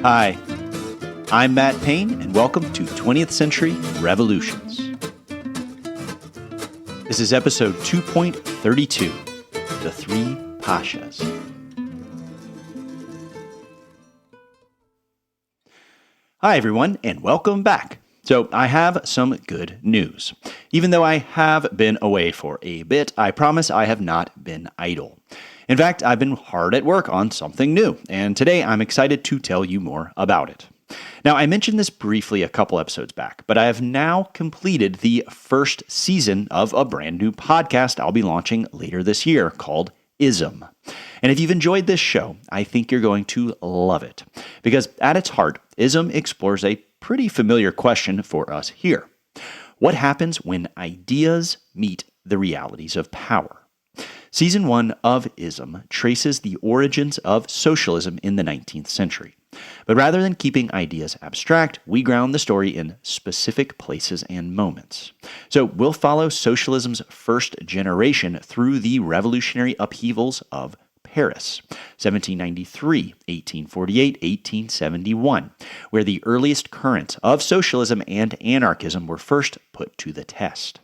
Hi, I'm Matt Payne, and welcome to 20th Century Revolutions. This is episode 2.32, The Three Pashas. Hi, everyone, and welcome back. So, I have some good news. Even though I have been away for a bit, I promise I have not been idle. In fact, I've been hard at work on something new, and today I'm excited to tell you more about it. Now, I mentioned this briefly a couple episodes back, but I have now completed the first season of a brand new podcast I'll be launching later this year called Ism. And if you've enjoyed this show, I think you're going to love it. Because at its heart, Ism explores a pretty familiar question for us here. What happens when ideas meet the realities of power? Season 1 of Ism traces the origins of socialism in the 19th century. But rather than keeping ideas abstract, we ground the story in specific places and moments. So we'll follow socialism's first generation through the revolutionary upheavals of Paris, 1793, 1848, 1871, where the earliest currents of socialism and anarchism were first put to the test.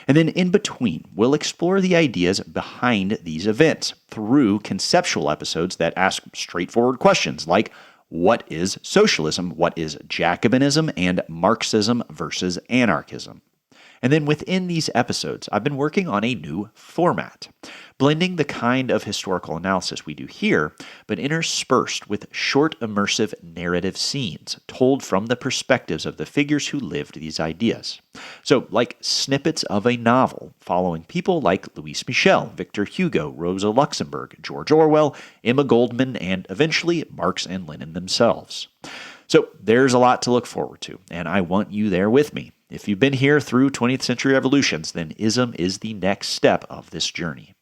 And then in between, we'll explore the ideas behind these events through conceptual episodes that ask straightforward questions like, what is socialism? What is Jacobinism and Marxism versus anarchism? And then within these episodes, I've been working on a new format, blending the kind of historical analysis we do here, but interspersed with short immersive narrative scenes told from the perspectives of the figures who lived these ideas. So, like snippets of a novel following people like Louis Michel, Victor Hugo, Rosa Luxemburg, George Orwell, Emma Goldman, and eventually Marx and Lenin themselves. So there's a lot to look forward to, and I want you there with me. If you've been here through 20th Century Revolutions, then Ism is the next step of this journey.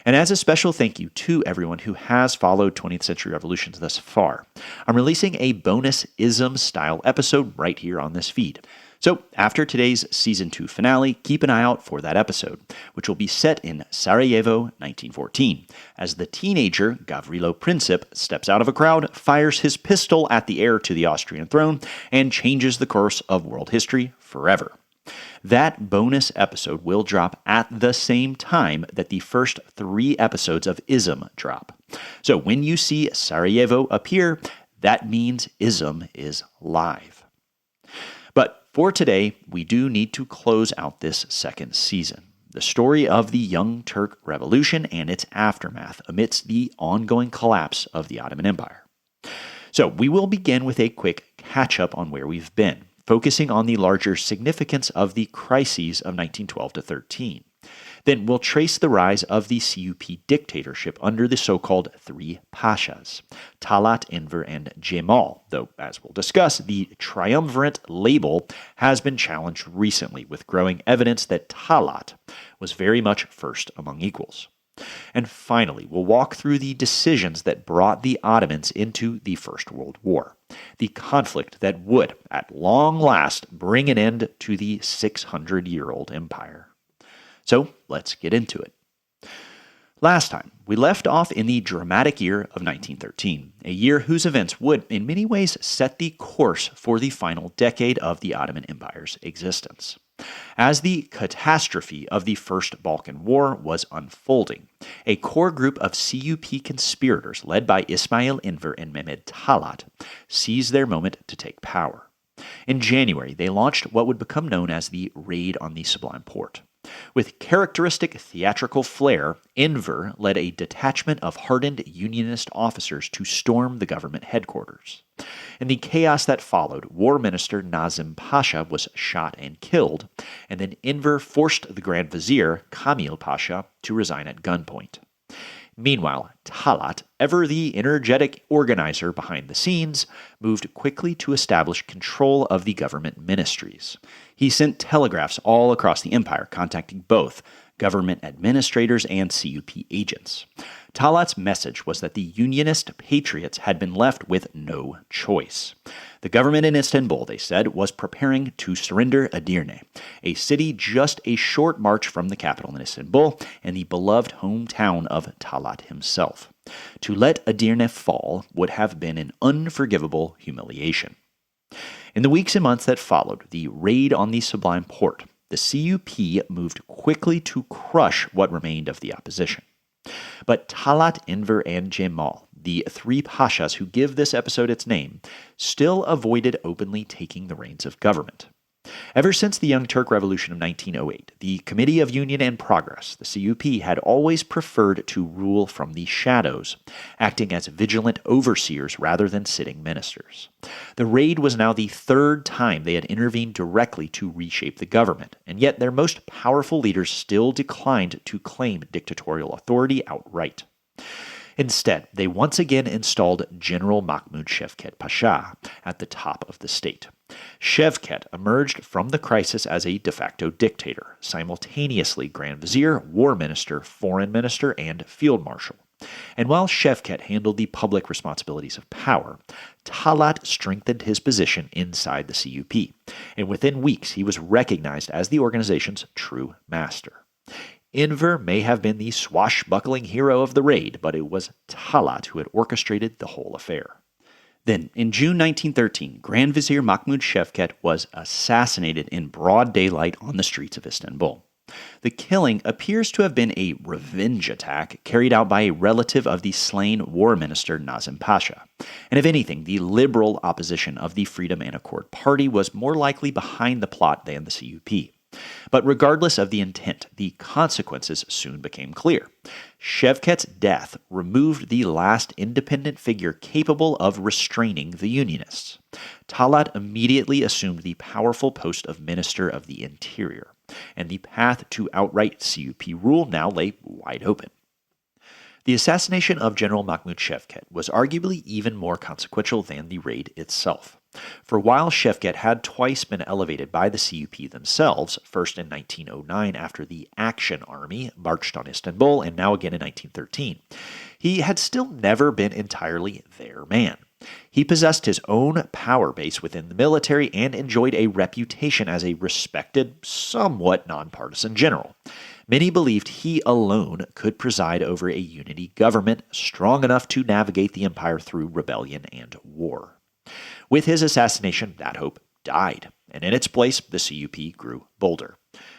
And as a special thank you to everyone who has followed 20th Century Revolutions thus far, I'm releasing a bonus Ism-style episode right here on this feed. So after today's Season 2 finale, keep an eye out for that episode, which will be set in Sarajevo, 1914, as the teenager Gavrilo Princip steps out of a crowd, fires his pistol at the heir to the Austrian throne, and changes the course of world history forever. That bonus episode will drop at the same time that the first 3 episodes of Ism drop. So when you see Sarajevo appear, that means Ism is live. But for today, we do need to close out this second season, the story of the Young Turk Revolution and its aftermath amidst the ongoing collapse of the Ottoman Empire. So we will begin with a quick catch-up on where we've been, focusing on the larger significance of the crises of 1912 to 13. Then we'll trace the rise of the CUP dictatorship under the so-called Three Pashas, Talaat, Enver, and Cemal, though, as we'll discuss, the triumvirate label has been challenged recently with growing evidence that Talaat was very much first among equals. And finally, we'll walk through the decisions that brought the Ottomans into the First World War, the conflict that would, at long last, bring an end to the 600-year-old empire. So let's get into it. Last time, we left off in the dramatic year of 1913, a year whose events would, in many ways, set the course for the final decade of the Ottoman Empire's existence. As the catastrophe of the First Balkan War was unfolding, a core group of CUP conspirators led by Ismail Enver and Mehmed Talaat seized their moment to take power. In January, they launched what would become known as the Raid on the Sublime Porte. With characteristic theatrical flair, Enver led a detachment of hardened Unionist officers to storm the government headquarters. In the chaos that followed, War Minister Nazim Pasha was shot and killed, and then Enver forced the Grand Vizier, Kamil Pasha, to resign at gunpoint. Meanwhile, Talaat, ever the energetic organizer behind the scenes, moved quickly to establish control of the government ministries. He sent telegraphs all across the empire, contacting both government administrators and CUP agents. Talaat's message was that the Unionist patriots had been left with no choice. The government in Istanbul, they said, was preparing to surrender Edirne, a city just a short march from the capital in Istanbul and the beloved hometown of Talaat himself. To let Edirne fall would have been an unforgivable humiliation. In the weeks and months that followed the raid on the Sublime Porte, the CUP moved quickly to crush what remained of the opposition. But Talaat, Enver, and Cemal, the three Pashas who give this episode its name, still avoided openly taking the reins of government. Ever since the Young Turk Revolution of 1908, the Committee of Union and Progress, the CUP, had always preferred to rule from the shadows, acting as vigilant overseers rather than sitting ministers. The raid was now the third time they had intervened directly to reshape the government, and yet their most powerful leaders still declined to claim dictatorial authority outright. Instead, they once again installed General Mahmud Şevket Pasha at the top of the state. Şevket emerged from the crisis as a de facto dictator, simultaneously Grand Vizier, War Minister, Foreign Minister, and Field Marshal. And while Şevket handled the public responsibilities of power, Talaat strengthened his position inside the CUP, and within weeks he was recognized as the organization's true master. Enver may have been the swashbuckling hero of the raid, but it was Talaat who had orchestrated the whole affair. Then, in June 1913, Grand Vizier Mahmud Şevket was assassinated in broad daylight on the streets of Istanbul. The killing appears to have been a revenge attack carried out by a relative of the slain war minister Nazim Pasha. And if anything, the liberal opposition of the Freedom and Accord Party was more likely behind the plot than the CUP. But regardless of the intent, the consequences soon became clear. Şevket's death removed the last independent figure capable of restraining the Unionists. Talaat immediately assumed the powerful post of Minister of the Interior, and the path to outright CUP rule now lay wide open. The assassination of General Mahmud Şevket was arguably even more consequential than the raid itself. For while Şevket had twice been elevated by the CUP themselves, first in 1909 after the Action Army marched on Istanbul, and now again in 1913, he had still never been entirely their man. He possessed his own power base within the military and enjoyed a reputation as a respected, somewhat nonpartisan general. Many believed he alone could preside over a unity government strong enough to navigate the empire through rebellion and war. With his assassination, that hope died, and in its place, the CUP grew bolder.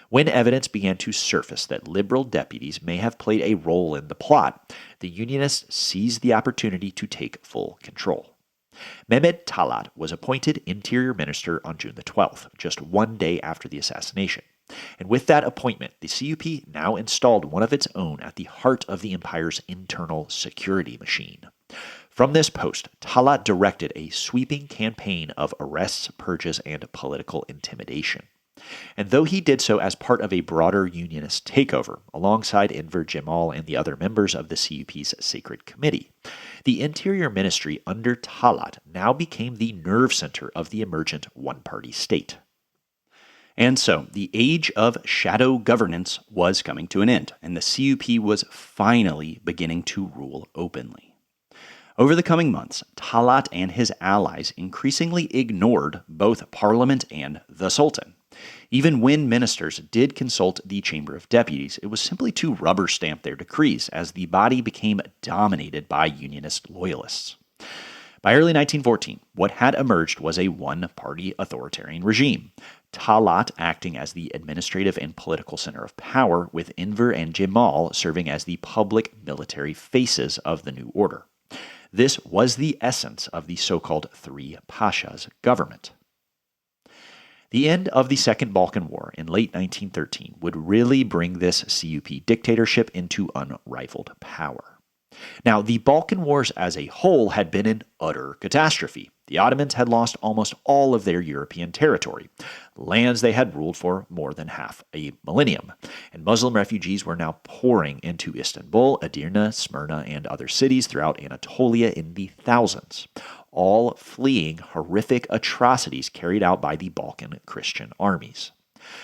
When evidence began to surface that liberal deputies may have played a role in the plot, the Unionists seized the opportunity to take full control. Mehmet Talaat was appointed Interior Minister on June the 12th, just one day after the assassination. And with that appointment, the CUP now installed one of its own at the heart of the empire's internal security machine. From this post, Talaat directed a sweeping campaign of arrests, purges, and political intimidation. And though he did so as part of a broader unionist takeover, alongside Enver, Cemal, and the other members of the CUP's Sacred Committee, the Interior Ministry under Talaat now became the nerve center of the emergent one-party state. And so, the age of shadow governance was coming to an end, and the CUP was finally beginning to rule openly. Over the coming months, Talaat and his allies increasingly ignored both Parliament and the Sultan. Even when ministers did consult the Chamber of Deputies, it was simply to rubber stamp their decrees, as the body became dominated by Unionist loyalists. By early 1914, what had emerged was a one-party authoritarian regime, Talaat acting as the administrative and political center of power, with Enver and Cemal serving as the public military faces of the new order. This was the essence of the so-called Three Pashas government. The end of the Second Balkan War in late 1913 would really bring this CUP dictatorship into unrivaled power. Now, the Balkan Wars as a whole had been an utter catastrophe. The Ottomans had lost almost all of their European territory, lands they had ruled for more than half a millennium, and Muslim refugees were now pouring into Istanbul, Edirne, Smyrna, and other cities throughout Anatolia in the thousands, all fleeing horrific atrocities carried out by the Balkan Christian armies.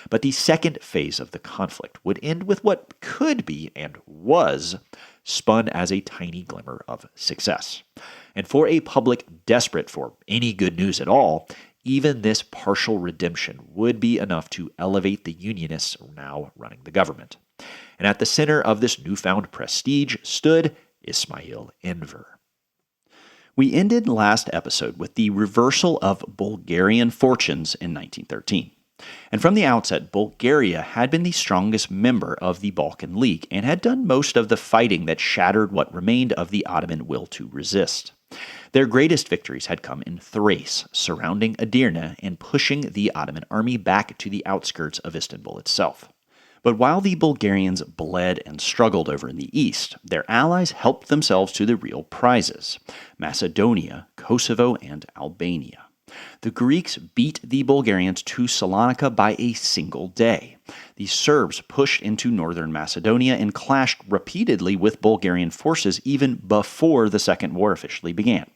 But the second phase of the conflict would end with what could be, and was, spun as a tiny glimmer of success. And for a public desperate for any good news at all, even this partial redemption would be enough to elevate the Unionists now running the government. And at the center of this newfound prestige stood Ismail Enver. We ended last episode with the reversal of Bulgarian fortunes in 1913. And from the outset, Bulgaria had been the strongest member of the Balkan League and had done most of the fighting that shattered what remained of the Ottoman will to resist. Their greatest victories had come in Thrace, surrounding Edirne and pushing the Ottoman army back to the outskirts of Istanbul itself. But while the Bulgarians bled and struggled over in the east, their allies helped themselves to the real prizes: Macedonia, Kosovo, and Albania. The Greeks beat the Bulgarians to Salonika by a single day. The Serbs pushed into northern Macedonia and clashed repeatedly with Bulgarian forces even before the Second War officially began.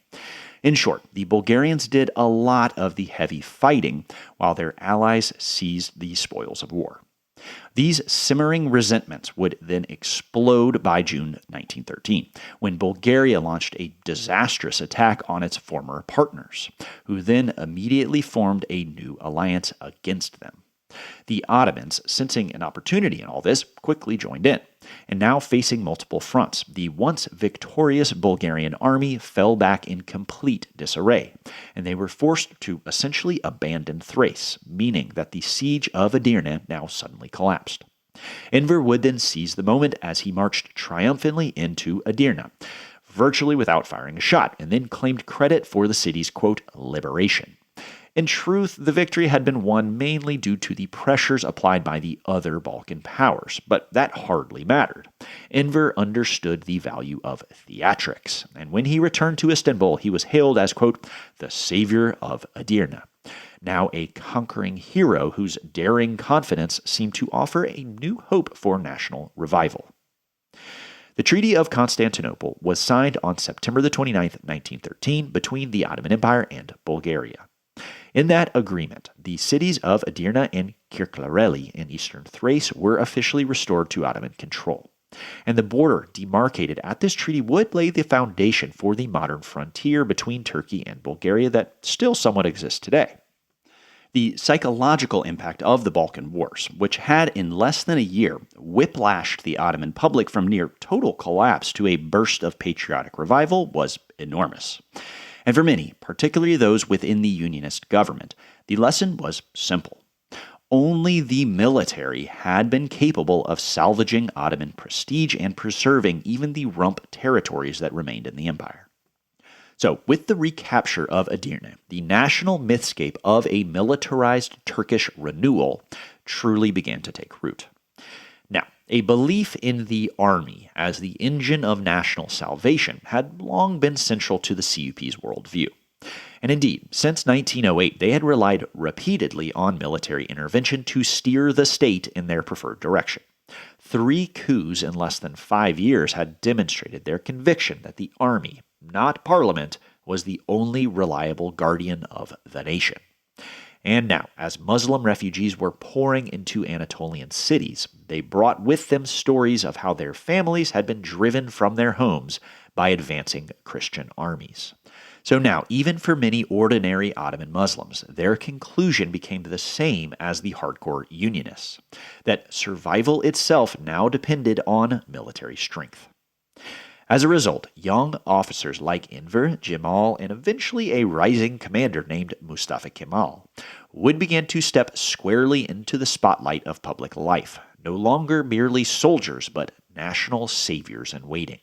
In short, the Bulgarians did a lot of the heavy fighting, while their allies seized the spoils of war. These simmering resentments would then explode by June 1913, when Bulgaria launched a disastrous attack on its former partners, who then immediately formed a new alliance against them. The Ottomans, sensing an opportunity in all this, quickly joined in, and now facing multiple fronts, the once victorious Bulgarian army fell back in complete disarray, and they were forced to essentially abandon Thrace, meaning that the siege of Edirne now suddenly collapsed. Enver would then seize the moment as he marched triumphantly into Edirne, virtually without firing a shot, and then claimed credit for the city's, quote, liberation. In truth, the victory had been won mainly due to the pressures applied by the other Balkan powers, but that hardly mattered. Enver understood the value of theatrics, and when he returned to Istanbul, he was hailed as, quote, the savior of Edirne, now a conquering hero whose daring confidence seemed to offer a new hope for national revival. The Treaty of Constantinople was signed on September the 29th, 1913, between the Ottoman Empire and Bulgaria. In that agreement, the cities of Edirne and Kirklareli in eastern Thrace were officially restored to Ottoman control, and the border demarcated at this treaty would lay the foundation for the modern frontier between Turkey and Bulgaria that still somewhat exists today. The psychological impact of the Balkan Wars, which had in less than a year whiplashed the Ottoman public from near total collapse to a burst of patriotic revival, was enormous. And for many, particularly those within the Unionist government, the lesson was simple. Only the military had been capable of salvaging Ottoman prestige and preserving even the rump territories that remained in the empire. So, with the recapture of Edirne, the national mythscape of a militarized Turkish renewal truly began to take root. Now, a belief in the army as the engine of national salvation had long been central to the CUP's worldview. And indeed, since 1908, they had relied repeatedly on military intervention to steer the state in their preferred direction. 3 coups in less than 5 years had demonstrated their conviction that the army, not parliament, was the only reliable guardian of the nation. And now, as Muslim refugees were pouring into Anatolian cities, they brought with them stories of how their families had been driven from their homes by advancing Christian armies. So now, even for many ordinary Ottoman Muslims, their conclusion became the same as the hardcore Unionists, that survival itself now depended on military strength. As a result, young officers like Enver, Cemal, and eventually a rising commander named Mustafa Kemal would begin to step squarely into the spotlight of public life, no longer merely soldiers, but national saviors in waiting.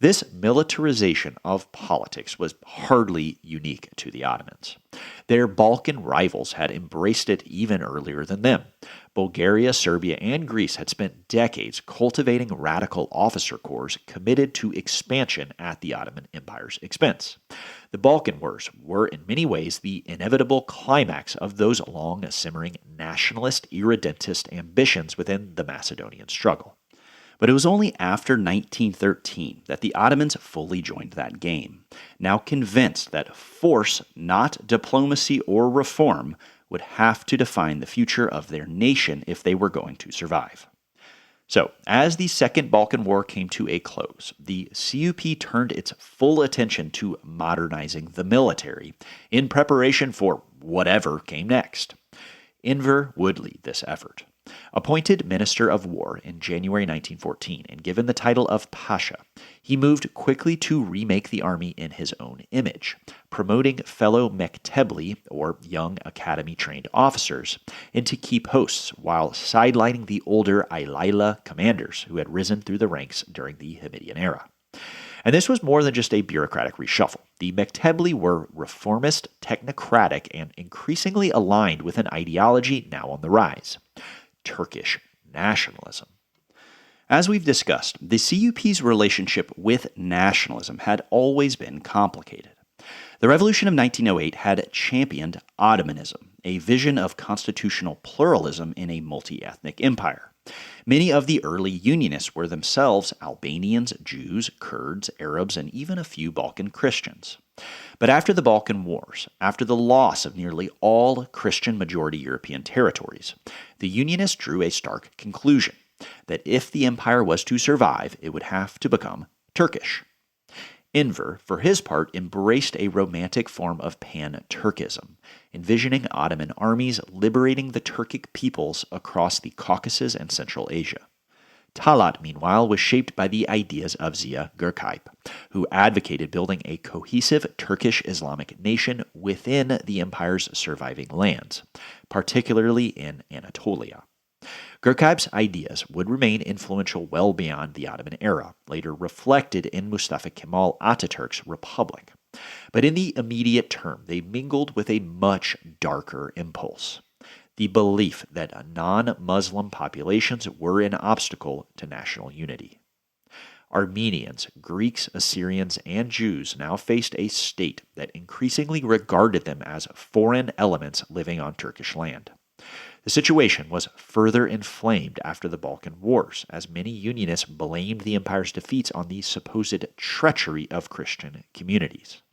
This militarization of politics was hardly unique to the Ottomans. Their Balkan rivals had embraced it even earlier than them. Bulgaria, Serbia, and Greece had spent decades cultivating radical officer corps committed to expansion at the Ottoman Empire's expense. The Balkan Wars were in many ways the inevitable climax of those long-simmering nationalist, irredentist ambitions within the Macedonian struggle. But it was only after 1913 that the Ottomans fully joined that game, now convinced that force, not diplomacy or reform, would have to define the future of their nation if they were going to survive. So, as the Second Balkan War came to a close, the CUP turned its full attention to modernizing the military in preparation for whatever came next. Enver would lead this effort. Appointed Minister of War in January 1914 and given the title of Pasha, he moved quickly to remake the army in his own image, promoting fellow Mektebli, or young academy-trained officers, into key posts while sidelining the older Aylayla commanders who had risen through the ranks during the Hamidian era. And this was more than just a bureaucratic reshuffle. The Mektebli were reformist, technocratic, and increasingly aligned with an ideology now on the rise: Turkish nationalism. As we've discussed, the CUP's relationship with nationalism had always been complicated. The revolution of 1908 had championed Ottomanism, a vision of constitutional pluralism in a multi-ethnic empire. Many of the early Unionists were themselves Albanians, Jews, Kurds, Arabs, and even a few Balkan Christians. But after the Balkan Wars, after the loss of nearly all Christian-majority European territories, the Unionists drew a stark conclusion that if the empire was to survive, it would have to become Turkish. Enver, for his part, embraced a romantic form of pan-Turkism, envisioning Ottoman armies liberating the Turkic peoples across the Caucasus and Central Asia. Talaat, meanwhile, was shaped by the ideas of Ziya Gökalp, who advocated building a cohesive Turkish Islamic nation within the empire's surviving lands, particularly in Anatolia. Gökalp's ideas would remain influential well beyond the Ottoman era, later reflected in Mustafa Kemal Atatürk's republic. But in the immediate term, they mingled with a much darker impulse: the belief that non-Muslim populations were an obstacle to national unity. Armenians, Greeks, Assyrians, and Jews now faced a state that increasingly regarded them as foreign elements living on Turkish land. The situation was further inflamed after the Balkan Wars, as many Unionists blamed the empire's defeats on the supposed treachery of Christian communities.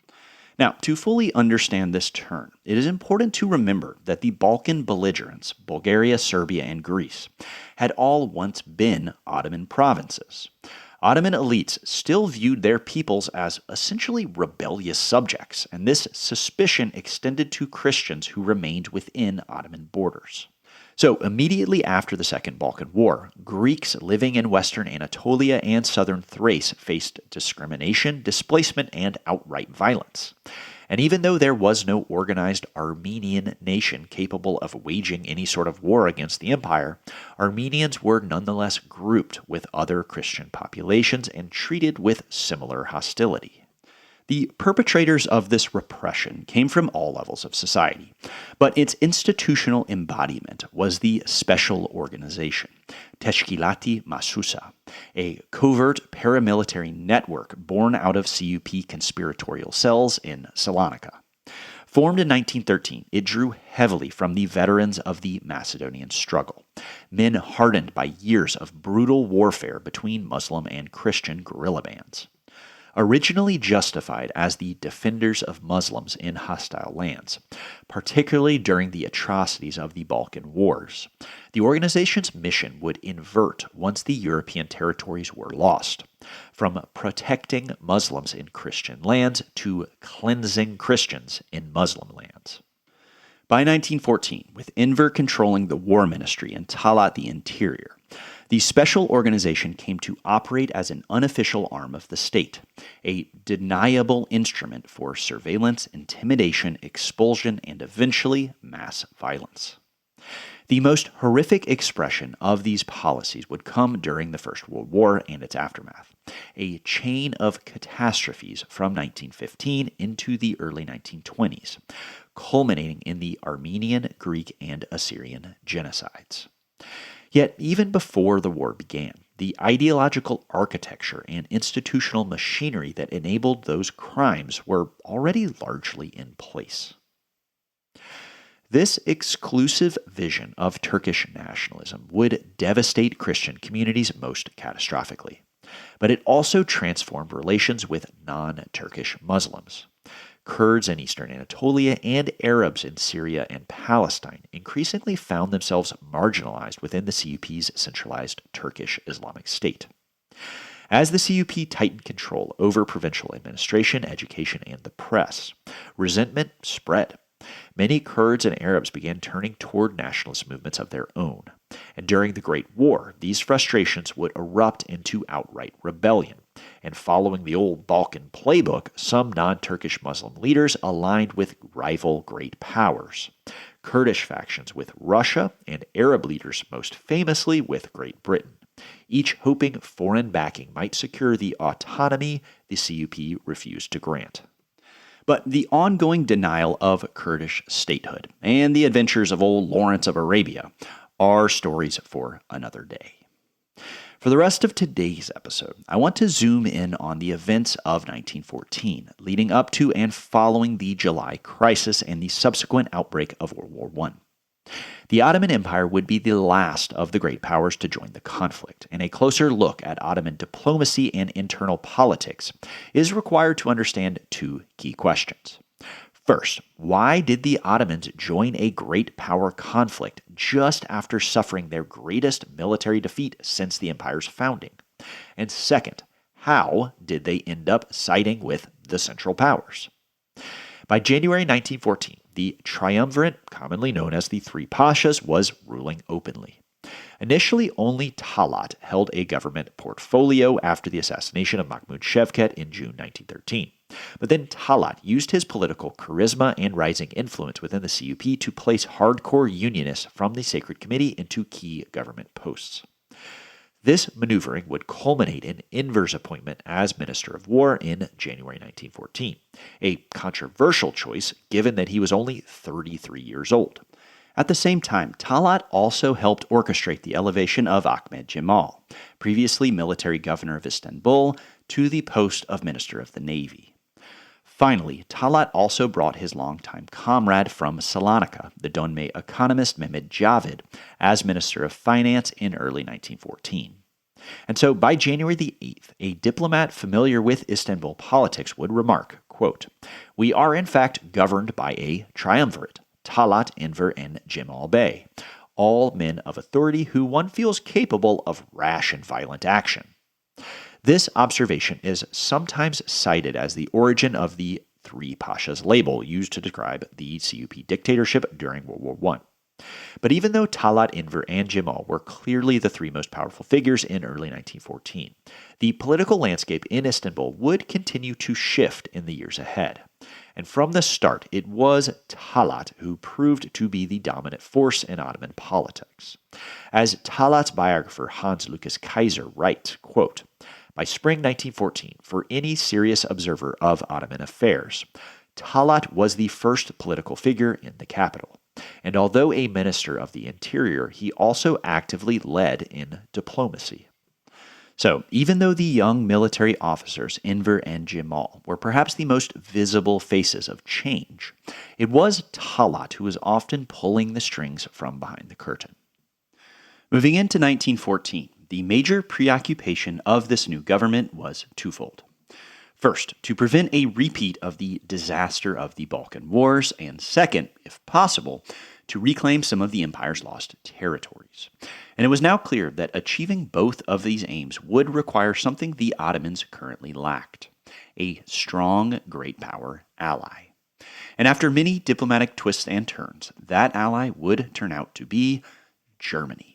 Now, to fully understand this turn, it is important to remember that the Balkan belligerents, Bulgaria, Serbia, and Greece, had all once been Ottoman provinces. Ottoman elites still viewed their peoples as essentially rebellious subjects, and this suspicion extended to Christians who remained within Ottoman borders. So, immediately after the Second Balkan War, Greeks living in western Anatolia and southern Thrace faced discrimination, displacement, and outright violence. And even though there was no organized Armenian nation capable of waging any sort of war against the empire, Armenians were nonetheless grouped with other Christian populations and treated with similar hostility. The perpetrators of this repression came from all levels of society, but its institutional embodiment was the Special Organization, Teşkilat-i Mahsusa, a covert paramilitary network born out of CUP conspiratorial cells in Salonika. Formed in 1913, it drew heavily from the veterans of the Macedonian struggle, men hardened by years of brutal warfare between Muslim and Christian guerrilla bands. Originally justified as the defenders of Muslims in hostile lands, particularly during the atrocities of the Balkan Wars, the organization's mission would invert once the European territories were lost, from protecting Muslims in Christian lands to cleansing Christians in Muslim lands. By 1914, with Enver controlling the War Ministry and Talaat the interior, the Special Organization came to operate as an unofficial arm of the state, a deniable instrument for surveillance, intimidation, expulsion, and eventually mass violence. The most horrific expression of these policies would come during the First World War and its aftermath, a chain of catastrophes from 1915 into the early 1920s, culminating in the Armenian, Greek, and Assyrian genocides. Yet, even before the war began, the ideological architecture and institutional machinery that enabled those crimes were already largely in place. This exclusive vision of Turkish nationalism would devastate Christian communities most catastrophically, but it also transformed relations with non-Turkish Muslims. Kurds in eastern Anatolia and Arabs in Syria and Palestine increasingly found themselves marginalized within the CUP's centralized Turkish Islamic State. As the CUP tightened control over provincial administration, education, and the press, resentment spread. Many Kurds and Arabs began turning toward nationalist movements of their own. And during the Great War, these frustrations would erupt into outright rebellion. And following the old Balkan playbook, some non-Turkish Muslim leaders aligned with rival great powers. Kurdish factions with Russia and Arab leaders most famously with Great Britain, each hoping foreign backing might secure the autonomy the CUP refused to grant. But the ongoing denial of Kurdish statehood and the adventures of old Lawrence of Arabia are stories for another day. For the rest of today's episode, I want to zoom in on the events of 1914, leading up to and following the July crisis and the subsequent outbreak of World War I. The Ottoman Empire would be the last of the great powers to join the conflict, and a closer look at Ottoman diplomacy and internal politics is required to understand two key questions. First, why did the Ottomans join a great power conflict just after suffering their greatest military defeat since the empire's founding? And second, how did they end up siding with the Central Powers? By January 1914, the triumvirate, commonly known as the Three Pashas, was ruling openly. Initially, only Talaat held a government portfolio after the assassination of Mahmud Shevket in June 1913. But then Talaat used his political charisma and rising influence within the CUP to place hardcore unionists from the Sacred Committee into key government posts. This maneuvering would culminate in Enver's appointment as Minister of War in January 1914, a controversial choice given that he was only 33 years old. At the same time, Talaat also helped orchestrate the elevation of Ahmed Cemal, previously military governor of Istanbul, to the post of Minister of the Navy. Finally, Talaat also brought his longtime comrade from Salonika, the Donme economist Mehmed Javid, as Minister of Finance in early 1914. And so by January the 8th, a diplomat familiar with Istanbul politics would remark, quote, "We are in fact governed by a triumvirate, Talaat, Enver, and Cemal Bey, all men of authority who one feels capable of rash and violent action." This observation is sometimes cited as the origin of the Three Pashas label used to describe the CUP dictatorship during World War I. But even though Talaat, Enver, and Cemal were clearly the three most powerful figures in early 1914, the political landscape in Istanbul would continue to shift in the years ahead. And from the start, it was Talaat who proved to be the dominant force in Ottoman politics. As Talaat's biographer Hans Lucas Kaiser writes, quote, "By spring 1914, for any serious observer of Ottoman affairs, Talaat was the first political figure in the capital. And although a minister of the interior, he also actively led in diplomacy." So, even though the young military officers Enver and Cemal were perhaps the most visible faces of change, it was Talaat who was often pulling the strings from behind the curtain. Moving into 1914, the major preoccupation of this new government was twofold. First, to prevent a repeat of the disaster of the Balkan Wars, and second, if possible, to reclaim some of the empire's lost territories. And it was now clear that achieving both of these aims would require something the Ottomans currently lacked: a strong great power ally. And after many diplomatic twists and turns, that ally would turn out to be Germany.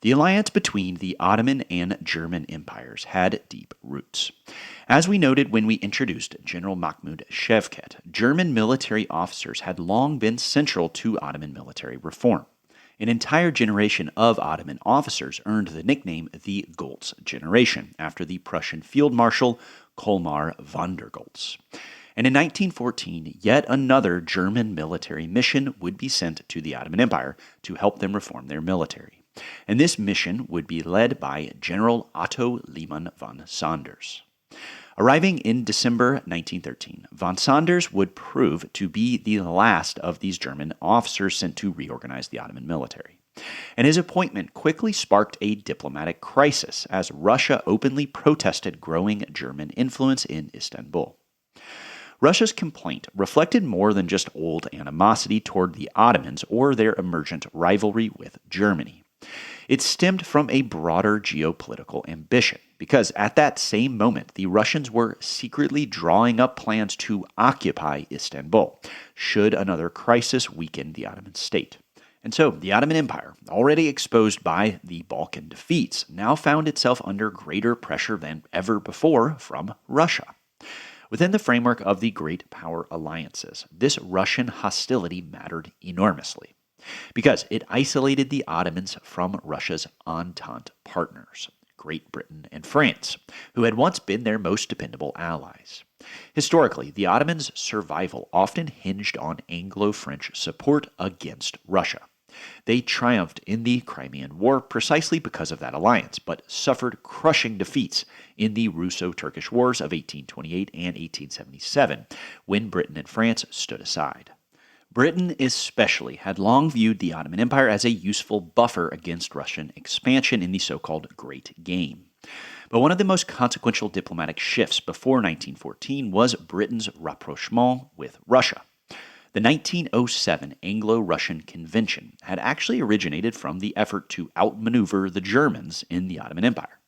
The alliance between the Ottoman and German empires had deep roots. As we noted when we introduced General Mahmud Shevket, German military officers had long been central to Ottoman military reform. An entire generation of Ottoman officers earned the nickname the Goltz generation, after the Prussian Field Marshal Colmar von der Goltz. And in 1914, yet another German military mission would be sent to the Ottoman Empire to help them reform their military. And this mission would be led by General Otto Lehmann von Sanders. Arriving in December 1913, von Sanders would prove to be the last of these German officers sent to reorganize the Ottoman military. And his appointment quickly sparked a diplomatic crisis as Russia openly protested growing German influence in Istanbul. Russia's complaint reflected more than just old animosity toward the Ottomans or their emergent rivalry with Germany. It stemmed from a broader geopolitical ambition, because at that same moment, the Russians were secretly drawing up plans to occupy Istanbul, should another crisis weaken the Ottoman state. And so, the Ottoman Empire, already exposed by the Balkan defeats, now found itself under greater pressure than ever before from Russia. Within the framework of the great power alliances, this Russian hostility mattered enormously, because it isolated the Ottomans from Russia's Entente partners, Great Britain and France, who had once been their most dependable allies. Historically, the Ottomans' survival often hinged on Anglo-French support against Russia. They triumphed in the Crimean War precisely because of that alliance, but suffered crushing defeats in the Russo-Turkish Wars of 1828 and 1877, when Britain and France stood aside. Britain especially had long viewed the Ottoman Empire as a useful buffer against Russian expansion in the so-called Great Game. But one of the most consequential diplomatic shifts before 1914 was Britain's rapprochement with Russia. The 1907 Anglo-Russian Convention had actually originated from the effort to outmaneuver the Germans in the Ottoman Empire.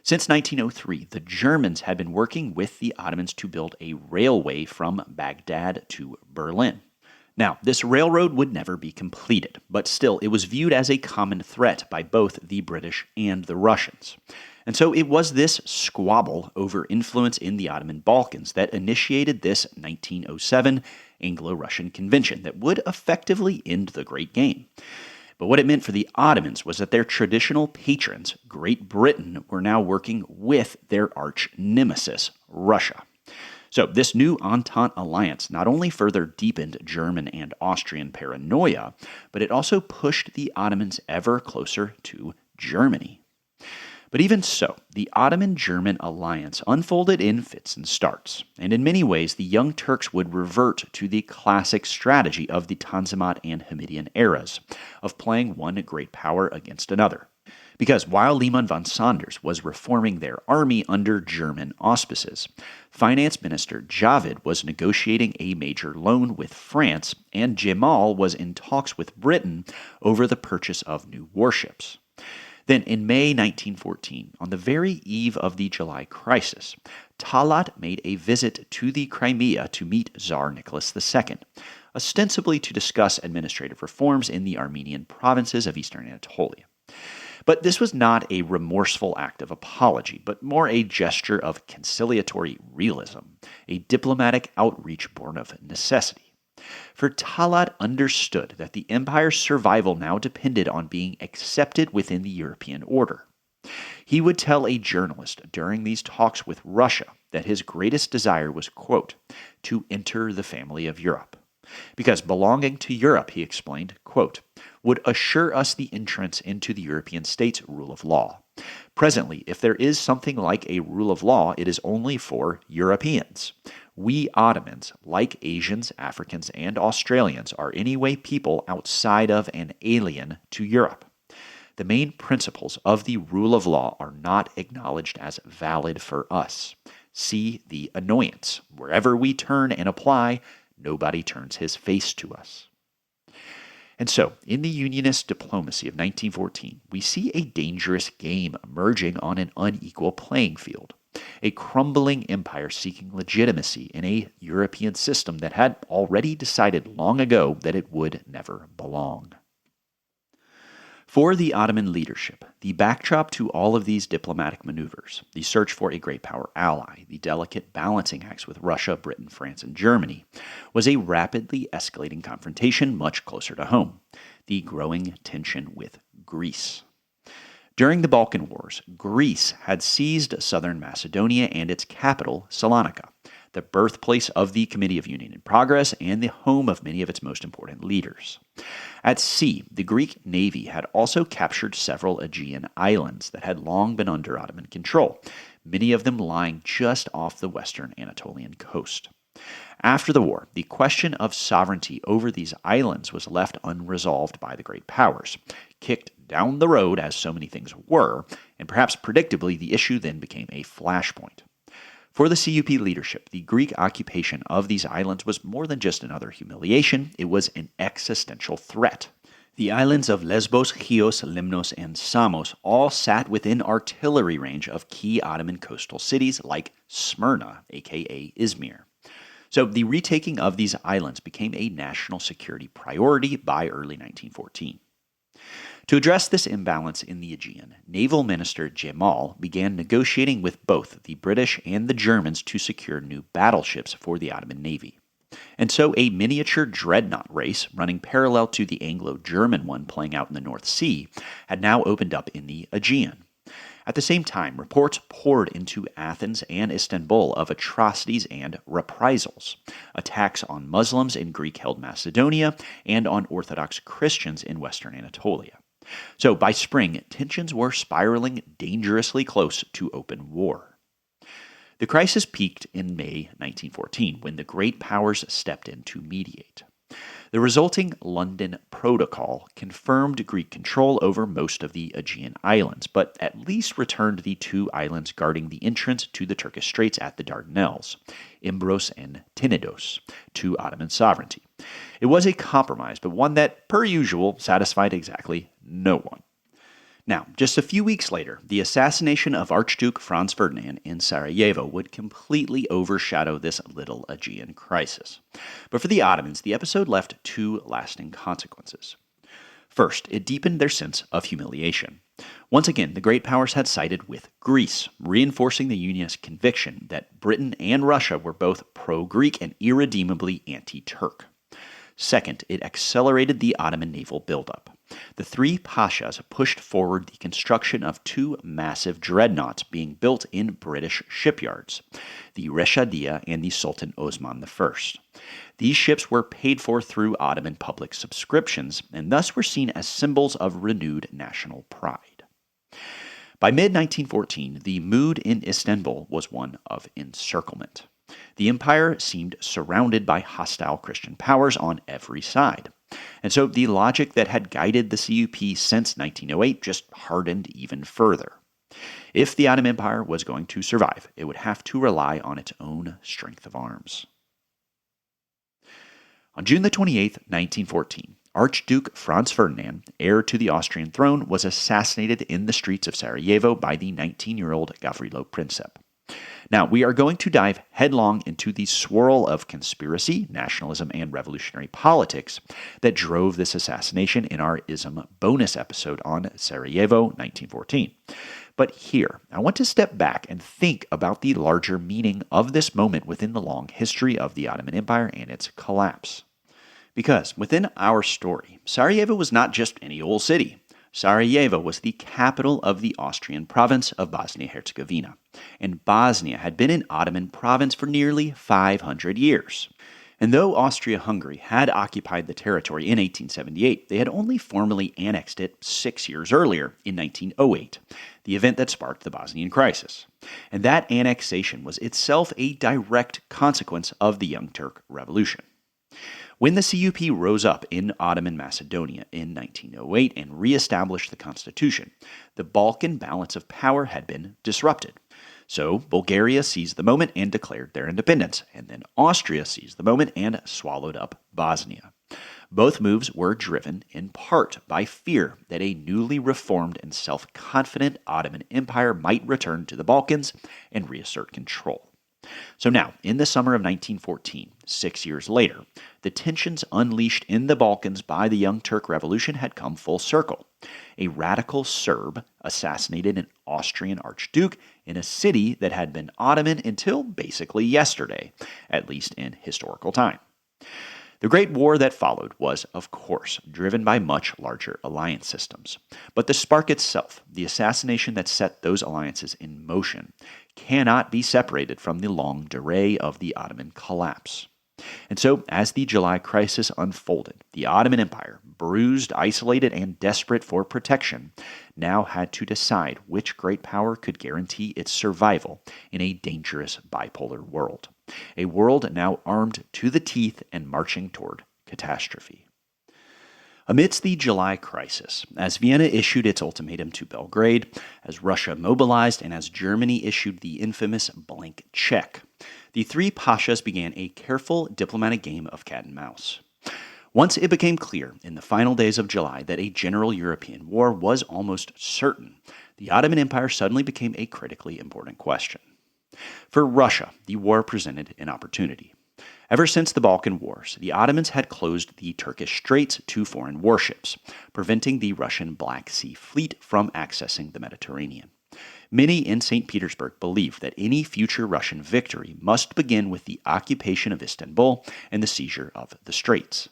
Since 1903, the Germans had been working with the Ottomans to build a railway from Baghdad to Berlin. Now, this railroad would never be completed, but still it was viewed as a common threat by both the British and the Russians. And so it was this squabble over influence in the Ottoman Balkans that initiated this 1907 Anglo-Russian Convention that would effectively end the Great Game. But what it meant for the Ottomans was that their traditional patrons, Great Britain, were now working with their arch nemesis, Russia. So this new Entente alliance not only further deepened German and Austrian paranoia, but it also pushed the Ottomans ever closer to Germany. But even so, the Ottoman-German alliance unfolded in fits and starts, and in many ways the Young Turks would revert to the classic strategy of the Tanzimat and Hamidian eras, of playing one great power against another. Because while Liman von Sanders was reforming their army under German auspices, Finance Minister Javid was negotiating a major loan with France, and Cemal was in talks with Britain over the purchase of new warships. Then, in May 1914, on the very eve of the July crisis, Talaat made a visit to the Crimea to meet Tsar Nicholas II, ostensibly to discuss administrative reforms in the Armenian provinces of eastern Anatolia. But this was not a remorseful act of apology, but more a gesture of conciliatory realism, a diplomatic outreach born of necessity. For Talaat understood that the empire's survival now depended on being accepted within the European order. He would tell a journalist during these talks with Russia that his greatest desire was, quote, to enter the family of Europe. Because belonging to Europe, he explained, quote, would assure us the entrance into the European states' rule of law. Presently, if there is something like a rule of law, it is only for Europeans. We Ottomans, like Asians, Africans, and Australians, are anyway people outside of and alien to Europe. The main principles of the rule of law are not acknowledged as valid for us. See the annoyance. Wherever we turn and apply, nobody turns his face to us. And so, in the Unionist diplomacy of 1914, we see a dangerous game emerging on an unequal playing field. A crumbling empire seeking legitimacy in a European system that had already decided long ago that it would never belong. For the Ottoman leadership, the backdrop to all of these diplomatic maneuvers, the search for a great power ally, the delicate balancing acts with Russia, Britain, France, and Germany, was a rapidly escalating confrontation much closer to home, the growing tension with Greece. During the Balkan Wars, Greece had seized southern Macedonia and its capital, Salonika, the birthplace of the Committee of Union and Progress and the home of many of its most important leaders. At sea, the Greek navy had also captured several Aegean islands that had long been under Ottoman control, many of them lying just off the western Anatolian coast. After the war, the question of sovereignty over these islands was left unresolved by the great powers, kicked down the road as so many things were, and perhaps predictably the issue then became a flashpoint. For the CUP leadership, the Greek occupation of these islands was more than just another humiliation, it was an existential threat. The islands of Lesbos, Chios, Limnos, and Samos all sat within artillery range of key Ottoman coastal cities like Smyrna, aka Izmir. So the retaking of these islands became a national security priority by early 1914. To address this imbalance in the Aegean, Naval Minister Cemal began negotiating with both the British and the Germans to secure new battleships for the Ottoman Navy. And so a miniature dreadnought race, running parallel to the Anglo-German one playing out in the North Sea, had now opened up in the Aegean. At the same time, reports poured into Athens and Istanbul of atrocities and reprisals, attacks on Muslims in Greek-held Macedonia and on Orthodox Christians in western Anatolia. So by spring, tensions were spiraling dangerously close to open war. The crisis peaked in May 1914 when the great powers stepped in to mediate. The resulting London Protocol confirmed Greek control over most of the Aegean islands, but at least returned the two islands guarding the entrance to the Turkish Straits at the Dardanelles, Imbros and Tenedos, to Ottoman sovereignty. It was a compromise, but one that, per usual, satisfied exactly no one. Now, just a few weeks later, the assassination of Archduke Franz Ferdinand in Sarajevo would completely overshadow this little Aegean crisis. But for the Ottomans, the episode left two lasting consequences. First, it deepened their sense of humiliation. Once again, the great powers had sided with Greece, reinforcing the Unionist conviction that Britain and Russia were both pro-Greek and irredeemably anti-Turk. Second, it accelerated the Ottoman naval buildup. The Three Pashas pushed forward the construction of two massive dreadnoughts being built in British shipyards, the Reshadia and the Sultan Osman I. These ships were paid for through Ottoman public subscriptions and thus were seen as symbols of renewed national pride. By mid-1914, the mood in Istanbul was one of encirclement. The empire seemed surrounded by hostile Christian powers on every side. And so the logic that had guided the CUP since 1908 just hardened even further. If the Ottoman Empire was going to survive, it would have to rely on its own strength of arms. On June 28, 1914, Archduke Franz Ferdinand, heir to the Austrian throne, was assassinated in the streets of Sarajevo by the 19-year-old Gavrilo Princip. Now, we are going to dive headlong into the swirl of conspiracy, nationalism, and revolutionary politics that drove this assassination in our ISM bonus episode on Sarajevo 1914. But here, I want to step back and think about the larger meaning of this moment within the long history of the Ottoman Empire and its collapse. Because within our story, Sarajevo was not just any old city. Sarajevo was the capital of the Austrian province of Bosnia-Herzegovina, and Bosnia had been an Ottoman province for nearly 500 years. And though Austria-Hungary had occupied the territory in 1878, they had only formally annexed it 6 years earlier, in 1908, the event that sparked the Bosnian crisis. And that annexation was itself a direct consequence of the Young Turk Revolution. When the CUP rose up in Ottoman Macedonia in 1908 and reestablished the constitution, the Balkan balance of power had been disrupted. So Bulgaria seized the moment and declared their independence, and then Austria seized the moment and swallowed up Bosnia. Both moves were driven in part by fear that a newly reformed and self-confident Ottoman Empire might return to the Balkans and reassert control. So now, in the summer of 1914, 6 years later, the tensions unleashed in the Balkans by the Young Turk Revolution had come full circle. A radical Serb assassinated an Austrian archduke in a city that had been Ottoman until basically yesterday, at least in historical time. The Great War that followed was, of course, driven by much larger alliance systems. But the spark itself, the assassination that set those alliances in motion, cannot be separated from the longue durée of the Ottoman collapse. And so, as the July crisis unfolded, the Ottoman Empire, bruised, isolated, and desperate for protection, now had to decide which great power could guarantee its survival in a dangerous bipolar world. A world now armed to the teeth and marching toward catastrophe. Amidst the July crisis, as Vienna issued its ultimatum to Belgrade, as Russia mobilized, and as Germany issued the infamous blank check, the Three Pashas began a careful diplomatic game of cat and mouse. Once it became clear in the final days of July that a general European war was almost certain, the Ottoman Empire suddenly became a critically important question. For Russia, the war presented an opportunity. Ever since the Balkan Wars, the Ottomans had closed the Turkish Straits to foreign warships, preventing the Russian Black Sea Fleet from accessing the Mediterranean. Many in St. Petersburg believed that any future Russian victory must begin with the occupation of Istanbul and the seizure of the Straits.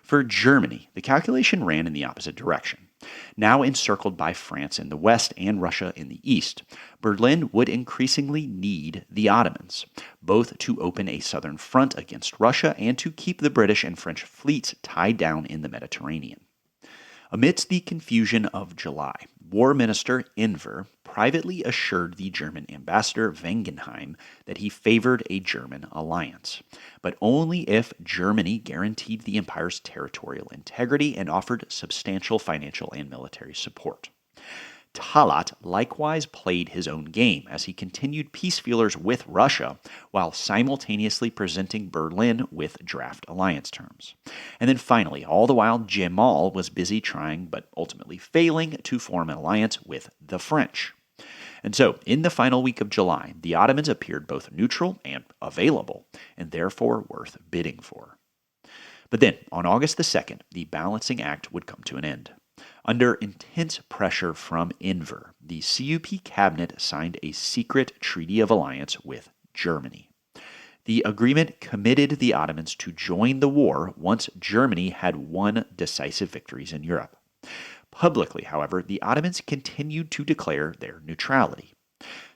For Germany, the calculation ran in the opposite direction. Now encircled by France in the west and Russia in the east, Berlin would increasingly need the Ottomans, both to open a southern front against Russia and to keep the British and French fleets tied down in the Mediterranean. Amidst the confusion of July, War Minister Enver privately assured the German ambassador Wangenheim that he favored a German alliance, but only if Germany guaranteed the empire's territorial integrity and offered substantial financial and military support. Talaat likewise played his own game as he continued peace feelers with Russia while simultaneously presenting Berlin with draft alliance terms. And then finally, all the while, Cemal was busy trying, but ultimately failing, to form an alliance with the French. And so, in the final week of July, the Ottomans appeared both neutral and available, and therefore worth bidding for. But then, on August the 2nd, the balancing act would come to an end. Under intense pressure from Enver, the CUP cabinet signed a secret treaty of alliance with Germany. The agreement committed the Ottomans to join the war once Germany had won decisive victories in Europe. Publicly, however, the Ottomans continued to declare their neutrality.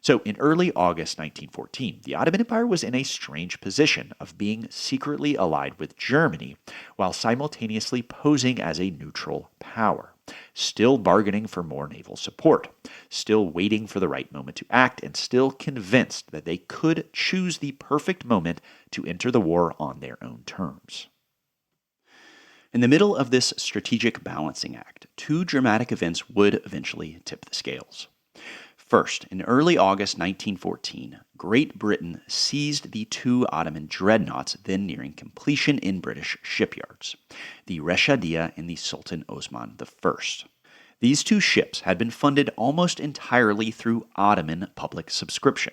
So, in early August 1914, the Ottoman Empire was in a strange position of being secretly allied with Germany while simultaneously posing as a neutral power, still bargaining for more naval support, still waiting for the right moment to act, and still convinced that they could choose the perfect moment to enter the war on their own terms. In the middle of this strategic balancing act, two dramatic events would eventually tip the scales. First, in early August 1914, Great Britain seized the two Ottoman dreadnoughts then nearing completion in British shipyards, the Reshadiya and the Sultan Osman I. These two ships had been funded almost entirely through Ottoman public subscription.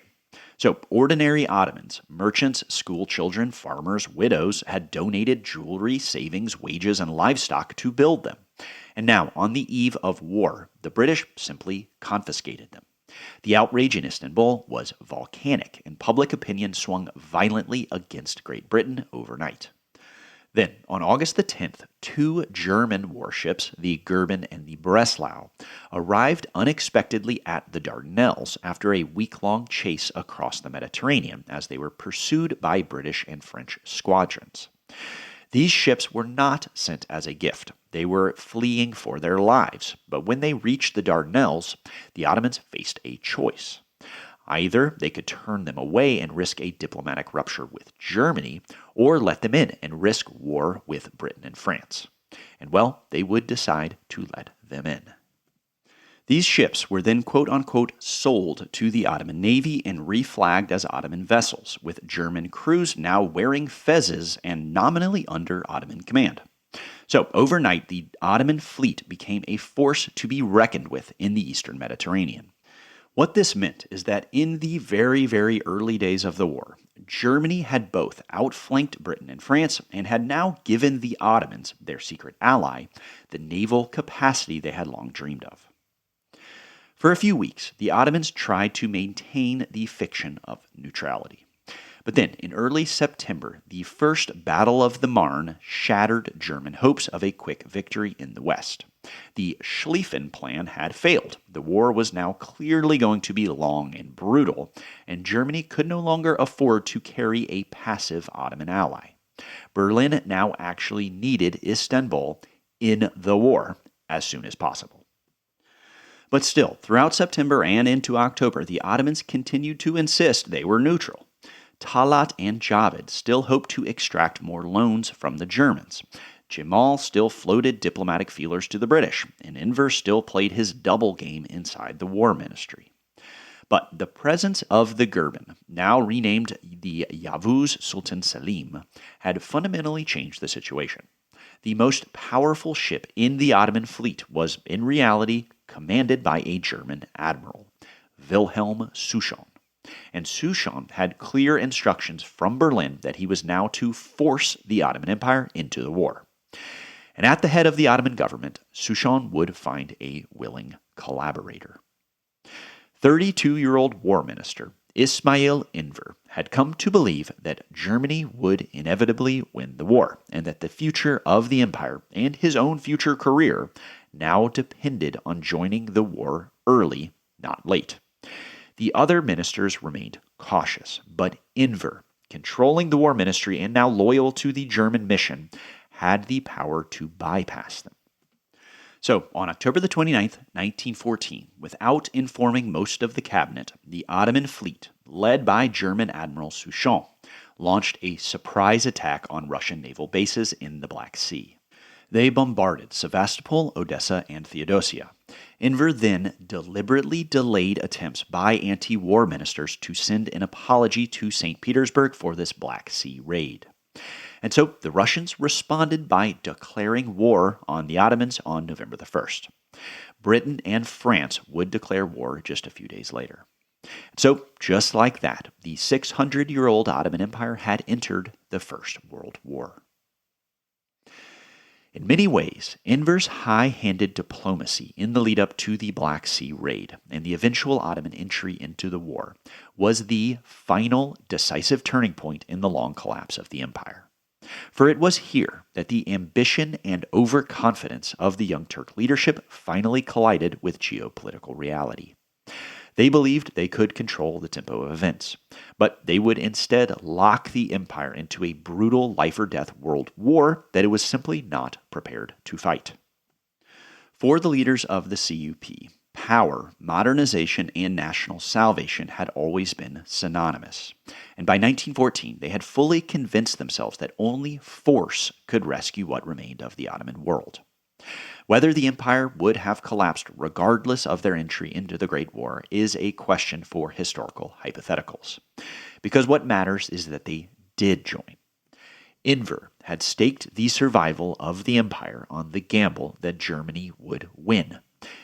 So, ordinary Ottomans, merchants, school children, farmers, widows, had donated jewelry, savings, wages, and livestock to build them. And now, on the eve of war, the British simply confiscated them. The outrage in Istanbul was volcanic, and public opinion swung violently against Great Britain overnight. Then, on August the 10th, two German warships, the Goeben and the Breslau, arrived unexpectedly at the Dardanelles after a week-long chase across the Mediterranean as they were pursued by British and French squadrons. These ships were not sent as a gift. They were fleeing for their lives, but when they reached the Dardanelles, the Ottomans faced a choice. Either they could turn them away and risk a diplomatic rupture with Germany, or let them in and risk war with Britain and France. And well, they would decide to let them in. These ships were then quote-unquote sold to the Ottoman Navy and reflagged as Ottoman vessels, with German crews now wearing fezzes and nominally under Ottoman command. So, overnight, the Ottoman fleet became a force to be reckoned with in the eastern Mediterranean. What this meant is that in the very, very early days of the war, Germany had both outflanked Britain and France and had now given the Ottomans, their secret ally, the naval capacity they had long dreamed of. For a few weeks, the Ottomans tried to maintain the fiction of neutrality. But then, in early September, the First Battle of the Marne shattered German hopes of a quick victory in the West. The Schlieffen Plan had failed. The war was now clearly going to be long and brutal, and Germany could no longer afford to carry a passive Ottoman ally. Berlin now actually needed Istanbul in the war as soon as possible. But still, throughout September and into October, the Ottomans continued to insist they were neutral. Talaat and Javid still hoped to extract more loans from the Germans. Cemal still floated diplomatic feelers to the British, and Enver still played his double game inside the War Ministry. But the presence of the Gurban, now renamed the Yavuz Sultan Selim, had fundamentally changed the situation. The most powerful ship in the Ottoman fleet was, in reality, commanded by a German admiral, Wilhelm Souchon. And Souchon had clear instructions from Berlin that he was now to force the Ottoman Empire into the war. And at the head of the Ottoman government, Souchon would find a willing collaborator. 32-year-old war minister Ismail Enver had come to believe that Germany would inevitably win the war, and that the future of the empire and his own future career now depended on joining the war early, not late. The other ministers remained cautious, but Enver, controlling the war ministry and now loyal to the German mission, had the power to bypass them. So, on October the 29th, 1914, without informing most of the cabinet, the Ottoman fleet, led by German Admiral Souchon, launched a surprise attack on Russian naval bases in the Black Sea. They bombarded Sevastopol, Odessa, and Theodosia. Enver then deliberately delayed attempts by anti-war ministers to send an apology to St. Petersburg for this Black Sea raid. And so the Russians responded by declaring war on the Ottomans on November the 1st. Britain and France would declare war just a few days later. So, just like that, the 600-year-old Ottoman Empire had entered the First World War. In many ways, Enver's high-handed diplomacy in the lead-up to the Black Sea raid and the eventual Ottoman entry into the war was the final decisive turning point in the long collapse of the empire. For it was here that the ambition and overconfidence of the Young Turk leadership finally collided with geopolitical reality. They believed they could control the tempo of events, but they would instead lock the empire into a brutal life-or-death world war that it was simply not prepared to fight. For the leaders of the CUP, power, modernization, and national salvation had always been synonymous. And by 1914, they had fully convinced themselves that only force could rescue what remained of the Ottoman world. Whether the empire would have collapsed regardless of their entry into the Great War is a question for historical hypotheticals. Because what matters is that they did join. Enver had staked the survival of the empire on the gamble that Germany would win.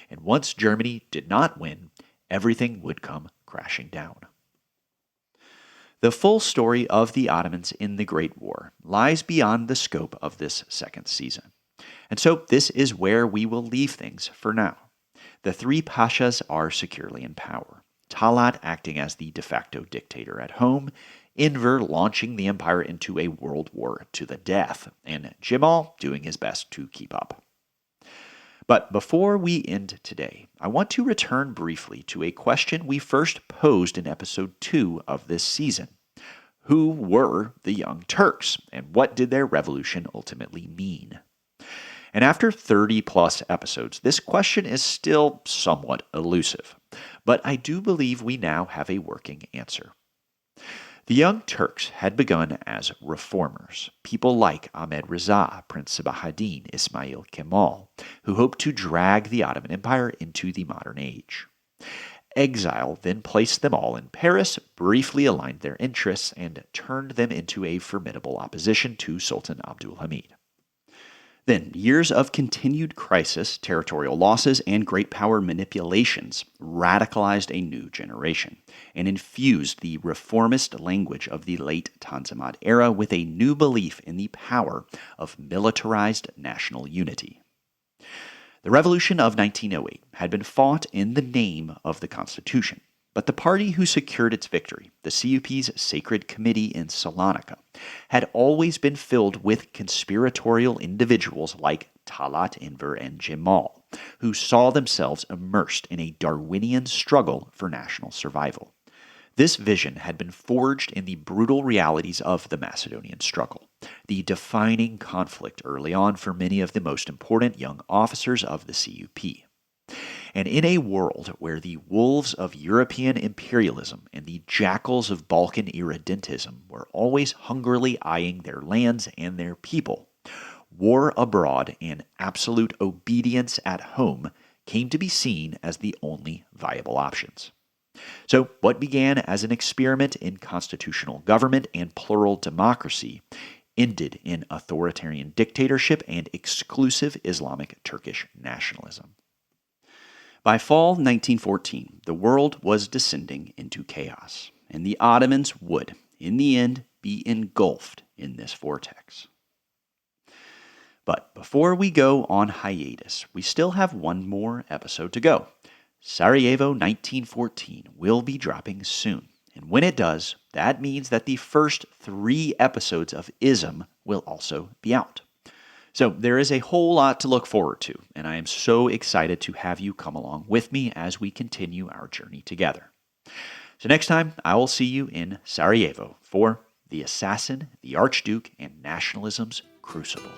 And once Germany did not win, everything would come crashing down. The full story of the Ottomans in the Great War lies beyond the scope of this second season. And so this is where we will leave things for now. The Three Pashas are securely in power. Talaat acting as the de facto dictator at home, Enver launching the empire into a world war to the death, and Cemal doing his best to keep up. But before we end today, I want to return briefly to a question we first posed in episode 2 of this season. Who were the Young Turks, and what did their revolution ultimately mean? And after 30-plus episodes, this question is still somewhat elusive, but I do believe we now have a working answer. The Young Turks had begun as reformers, people like Ahmed Reza, Prince Sabahaddin, Ismail Kemal, who hoped to drag the Ottoman Empire into the modern age. Exile then placed them all in Paris, briefly aligned their interests, and turned them into a formidable opposition to Sultan Abdul Hamid. Then, years of continued crisis, territorial losses, and great power manipulations radicalized a new generation and infused the reformist language of the late Tanzimat era with a new belief in the power of militarized national unity. The revolution of 1908 had been fought in the name of the Constitution, but the party who secured its victory, the CUP's Sacred Committee in Salonika, had always been filled with conspiratorial individuals like Talaat, Enver, and Cemal, who saw themselves immersed in a Darwinian struggle for national survival. This vision had been forged in the brutal realities of the Macedonian struggle, the defining conflict early on for many of the most important young officers of the CUP. And in a world where the wolves of European imperialism and the jackals of Balkan irredentism were always hungrily eyeing their lands and their people, war abroad and absolute obedience at home came to be seen as the only viable options. So, what began as an experiment in constitutional government and plural democracy ended in authoritarian dictatorship and exclusive Islamic Turkish nationalism. By fall 1914, the world was descending into chaos, and the Ottomans would, in the end, be engulfed in this vortex. But before we go on hiatus, we still have one more episode to go. Sarajevo 1914 will be dropping soon, and when it does, that means that the first 3 episodes of ISM will also be out. So there is a whole lot to look forward to, and I am so excited to have you come along with me as we continue our journey together. So next time, I will see you in Sarajevo for The Assassin, the Archduke, and Nationalism's Crucible.